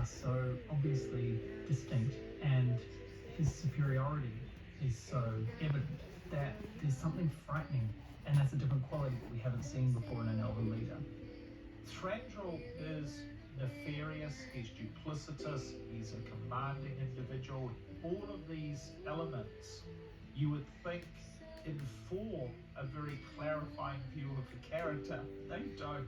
so obviously distinct, and his superiority is so evident that there's something frightening, and that's a different quality that we haven't seen before in an Elven leader. Thranduil is nefarious, he's duplicitous, he's a commanding individual. All of these elements you would think inform a very clarifying view of the character. They don't.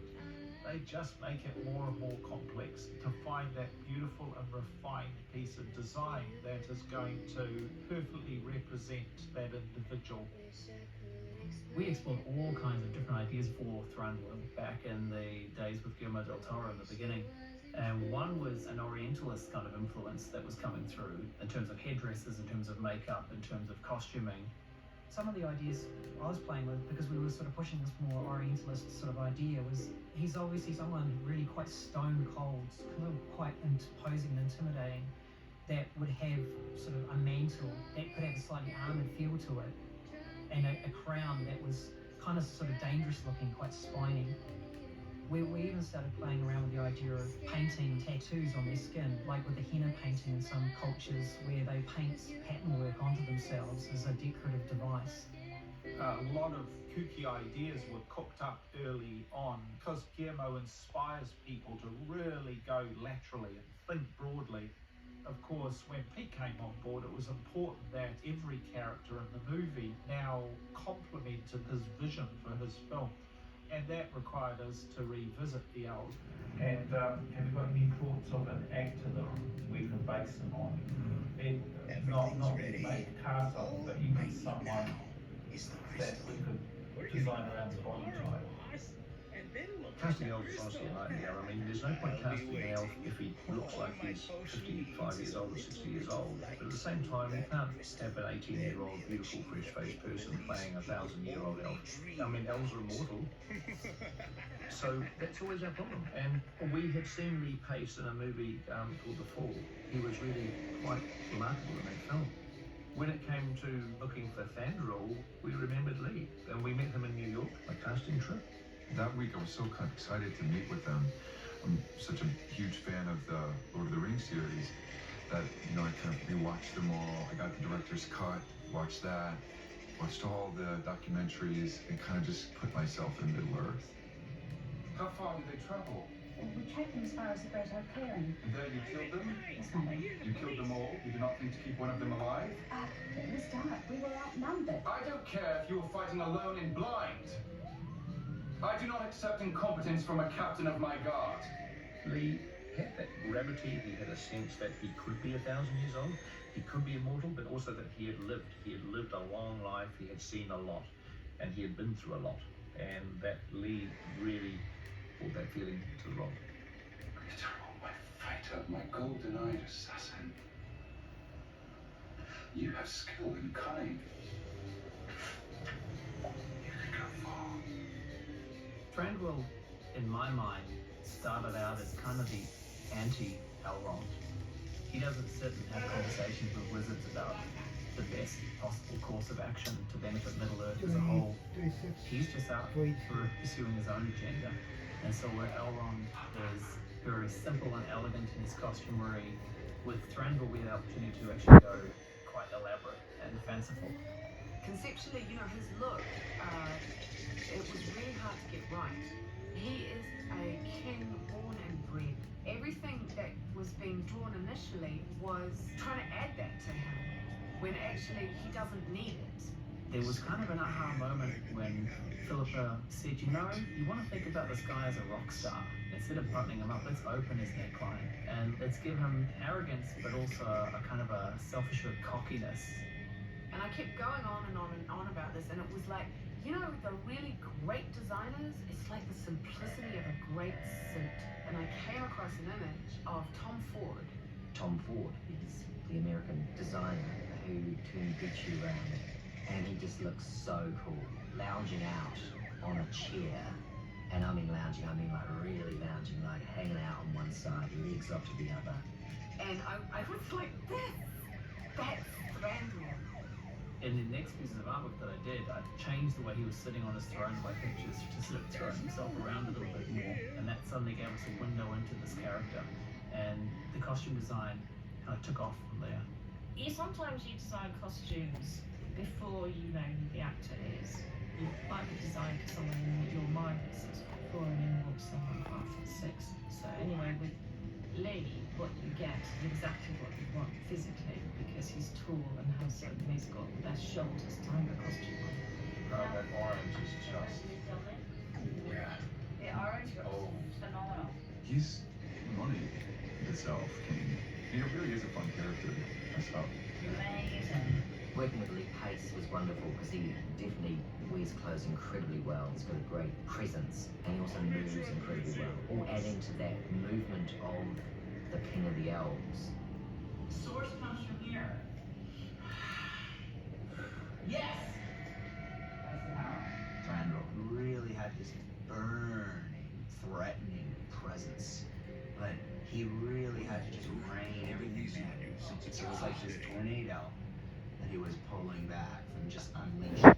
They just make it more and more complex to find that beautiful and refined piece of design that is going to perfectly represent that individual. We explored all kinds of different ideas for Thranduil back in the days with Guillermo del Toro in the beginning. And one was an Orientalist kind of influence that was coming through in terms of headdresses, in terms of makeup, in terms of costuming. Some of the ideas I was playing with, because we were sort of pushing this more Orientalist sort of idea, was he's obviously someone really quite stone cold, kind of quite imposing and intimidating, that would have sort of a mantle that could have a slightly armoured feel to it, and a crown that was kind of sort of dangerous looking, quite spiny. We even started playing around with the idea of painting tattoos on their skin, like with the henna painting in some cultures where they paint pattern work onto themselves as a decorative device. A lot of kooky ideas were cooked up early on because Guillermo inspires people to really go laterally and think broadly. Of course, when Pete came on board, it was important that every character in the movie now complemented his vision for his film. And that required us to revisit the elves. And have you got any thoughts of an actor that we can base them on? Not ready. make a cast on, but even someone that we could design around the body type. Casting elf is honestly a nightmare. I mean, there's no point casting an elf if he looks like he's 55 years old or 60 years old. But at the same time, you can't have an 18-year-old beautiful, fresh-faced person playing a 1,000-year-old elf. I mean, elves are immortal. So that's always our problem. And we had seen Lee Pace in a movie called The Fall. He was really quite remarkable in that film. When it came to looking for Thranduil, we remembered Lee, and we met him in New York, a casting trip. That week I was so kind of excited to meet with them. I'm such a huge fan of the Lord of the Rings series that, I kind of rewatched them all. I got the director's cut, watched that, watched all the documentaries, and kind of just put myself in Middle-earth. How far did they travel? We tracked them as far as the Great Oak Clearing. And there you killed them? Yes, madam. You killed them all? You did not think to keep one of them alive? It was dark. We were outnumbered. I don't care if you were fighting alone and blind. I do not accept incompetence from a captain of my guard. Lee had that gravity, he had a sense that he could be 1,000 years old, he could be immortal, but also that he had lived a long life, he had seen a lot, and he had been through a lot, and that Lee really brought that feeling to the role. Greater, my fighter, my golden-eyed assassin. You have skill and cunning. You can go far. Thranduil, in my mind, started out as kind of the anti-Elrond. He doesn't sit and have conversations with wizards about the best possible course of action to benefit Middle-earth as a whole. He's just out for pursuing his own agenda. And so where Elrond is very simple and elegant in his costumery, with Thranduil we had the opportunity to actually go quite elaborate and fanciful. Conceptually, his look, it was really hard to get right. He is a king born and bred. Everything that was being drawn initially was trying to add that to him, when actually he doesn't need it. There was kind of an aha moment when Philippa said, you want to think about this guy as a rock star. Instead of buttoning him up, let's open his neckline and let's give him arrogance, but also a kind of a selfish cockiness. And I kept going on and on and on about this, and it was like, the really great designers, it's like the simplicity of a great suit. And I came across an image of Tom Ford. Tom Ford is the American designer who turned Gucci around, and he just looks so cool, lounging out on a chair. And I mean lounging, I mean like really lounging, like hanging out on one side, legs up to the other. And I was like, that's Thranduil. In the next pieces of artwork that I did, I changed the way he was sitting on his throne by pictures to sort of throw himself around a little bit more, and that suddenly gave us a window into this character. And the costume costume design, and I took off from there. Sometimes you design costumes before you know who the actor is. You might be designing for someone in your mind at 6'4" and in watch someone 5'6". So anyway, with Lee, what you get is exactly what you want physically, because he's tall and handsome and he's got the best shoulders to hang a costume on. That orange is just. Yeah. The orange Oh. phenomenal. He's money itself. He really is a fun character. That's how. Amazing. Working with Lee Pace was wonderful because he definitely wears clothes incredibly well. He's got a great presence and he also moves incredibly well, all adding to that movement of the King of the Elves. Source comes from here. Yes! Thranduil really had this burning, threatening presence, but he really had to just rein everything in. It was like this tornado that he was pulling back from just unleashing